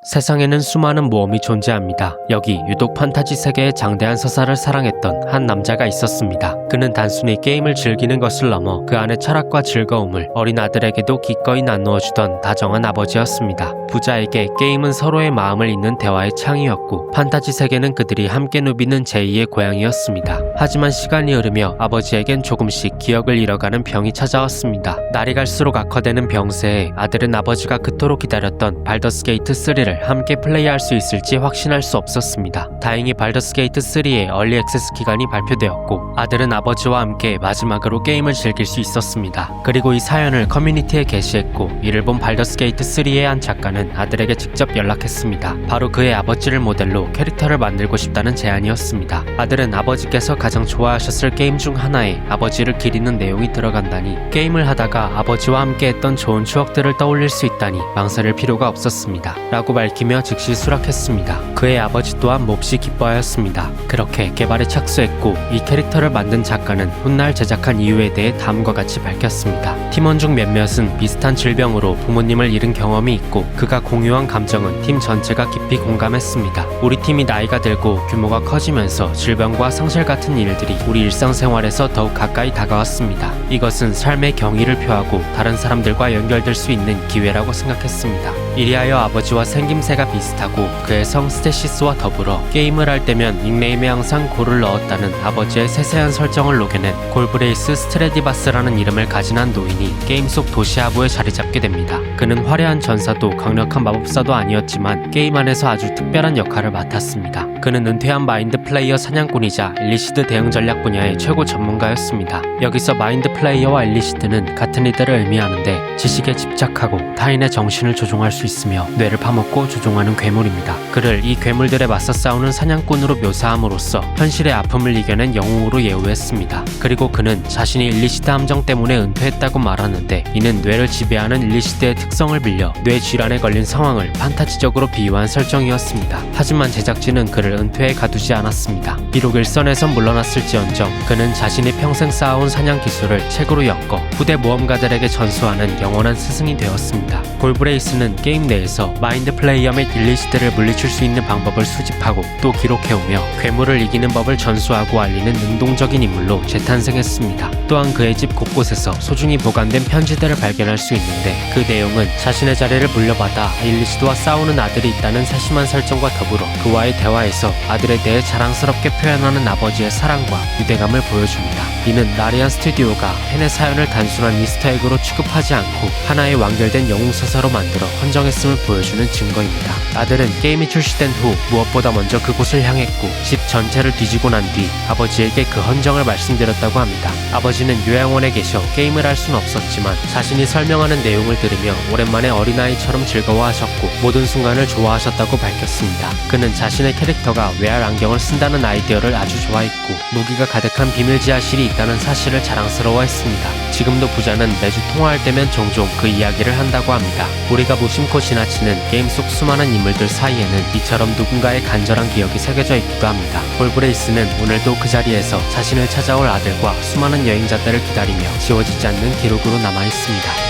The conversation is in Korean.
세상에는 수많은 모험이 존재합니다. 여기 유독 판타지 세계의 장대한 서사를 사랑했던 한 남자가 있었습니다. 그는 단순히 게임을 즐기는 것을 넘어 그 안의 철학과 즐거움을 어린 아들에게도 기꺼이 나누어주던 다정한 아버지였습니다. 부자에게 게임은 서로의 마음을 잇는 대화의 창이었고, 판타지 세계는 그들이 함께 누비는 제2의 고향이었습니다. 하지만 시간이 흐르며 아버지에겐 조금씩 기억을 잃어가는 병이 찾아왔습니다. 날이 갈수록 악화되는 병세에 아들은 아버지가 그토록 기다렸던 발더스 게이트 3를 함께 플레이할 수 있을지 확신할 수 없었습니다. 다행히 발더스 게이트 3의 얼리 액세스 기간이 발표되었고, 아들은 아버지와 함께 마지막으로 게임을 즐길 수 있었습니다. 그리고 이 사연을 커뮤니티에 게시했고, 이를 본 발더스 게이트 3의 한 작가는 아들에게 직접 연락했습니다. 바로 그의 아버지를 모델로 캐릭터를 만들고 싶다는 제안이었습니다. 아들은 아버지께서 가장 좋아하셨을 게임 중 하나에 아버지를 기리는 내용이 들어간다니, 게임을 하다가 아버지와 함께 했던 좋은 추억들을 떠올릴 수 있다니 망설일 필요가 없었습니다. 라고 밝히며 즉시 수락했습니다. 그의 아버지 또한 몹시 기뻐하였습니다. 그렇게 개발에 착수했고, 이 캐릭터를 만든 작가는 훗날 제작한 이유에 대해 다음과 같이 밝혔습니다. 팀원 중 몇몇은 비슷한 질병으로 부모님을 잃은 경험이 있고, 그가 공유한 감정은 팀 전체가 깊이 공감했습니다. 우리 팀이 나이가 들고 규모가 커지면서 질병과 상실 같은 일들이 우리 일상생활에서 더욱 가까이 다가왔습니다. 이것은 삶의 경의를 표하고 다른 사람들과 연결될 수 있는 기회라고 생각했습니다. 이리하여 아버지와 생김새가 비슷하고 그의 성 스테시스와 더불어 게임을 할 때면 닉네임에 항상 골을 넣었다는 아버지의 세세한 설정을 녹여낸 골브레이스 스트레디바스라는 이름을 가진 한 노인이 게임 속 도시 하부에 자리 잡게 됩니다. 그는 화려한 전사도 강력한 마법사도 아니었지만 게임 안에서 아주 특별한 역할을 맡았습니다. 그는 은퇴한 마인드 플레이어 사냥꾼이자 일리시드 대응 전략 분야의 최고 전문가였습니다. 여기서 마인드 플레이어와 일리시드는 같은 이들을 의미하는데, 지식에 집착하고 타인의 정신을 조종할 수 있으며 뇌를 파먹고 조종하는 괴물입니다. 그를 이 괴물들에 맞서 싸우는 사냥꾼으로 묘사함으로써 현실의 아픔을 이겨낸 영웅으로 예우했습니다. 그리고 그는 자신이 일리시드 함정 때문에 은퇴했다고 말하는데, 이는 뇌를 지배하는 일리시드의 특성을 빌려 뇌 질환에 걸린 상황을 판타지적으로 비유한 설정이었습니다. 하지만 제작진은 그를 은퇴에 가두지 않았습니다. 비록 일선에선 물러났을지언정 그는 자신이 평생 쌓아온 사냥 기술을 책으로 엮어 후대 모험가들에게 전수하는 영원한 스승이 되었습니다. 골브레이스는 게임 내에서 마인드 플레이어 및 일리시드를 물리칠 수 있는 방법을 수집하고 또 기록해오며 괴물을 이기는 법을 전수하고 알리는 능동적인 인물로 재탄생했습니다. 또한 그의 집 곳곳에서 소중히 보관된 편지들을 발견할 수 있는데, 그 내용은 자신의 자리를 물려받아 일리시드와 싸우는 아들이 있다는 세심한 설정과 더불어 그와의 대화에서 아들에 대해 자랑스럽게 표현하는 아버지의 사랑과 유대감을 보여줍니다. 이는 라리안 스튜디오가 팬의 사연을 단순한 이스터에그로 취급하지 않고 하나의 완결된 영웅서사로 만들어 헌정했음을 보여주는 증거입니다. 아들은 게임이 출시된 후 무엇보다 먼저 그곳을 향했고, 집 전체를 뒤지고 난 뒤 아버지에게 그 헌정을 말씀드렸다고 합니다. 아버지는 요양원에 계셔 게임을 할 수는 없었지만 자신이 설명하는 내용을 들으며 오랜만에 어린아이처럼 즐거워하셨고 모든 순간을 좋아하셨다고 밝혔습니다. 그는 자신의 캐릭터가 VR 안경을 쓴다는 아이디어를 아주 좋아했고, 무기가 가득한 비밀 지하실이 있다는 사실을 자랑스러워했습니다. 지금도 부자는 매주 통화할 때면 종종 그 이야기를 한다고 합니다. 우리가 무심코 지나치는 게임 속 수많은 인물들 사이에는 이처럼 누군가의 간절한 기억이 새겨져 있기도 합니다. 골브레이스는 오늘도 그 자리에서 자신을 찾아올 아들과 수많은 여행자들을 기다리며 지워지지 않는 기록으로 남아있습니다.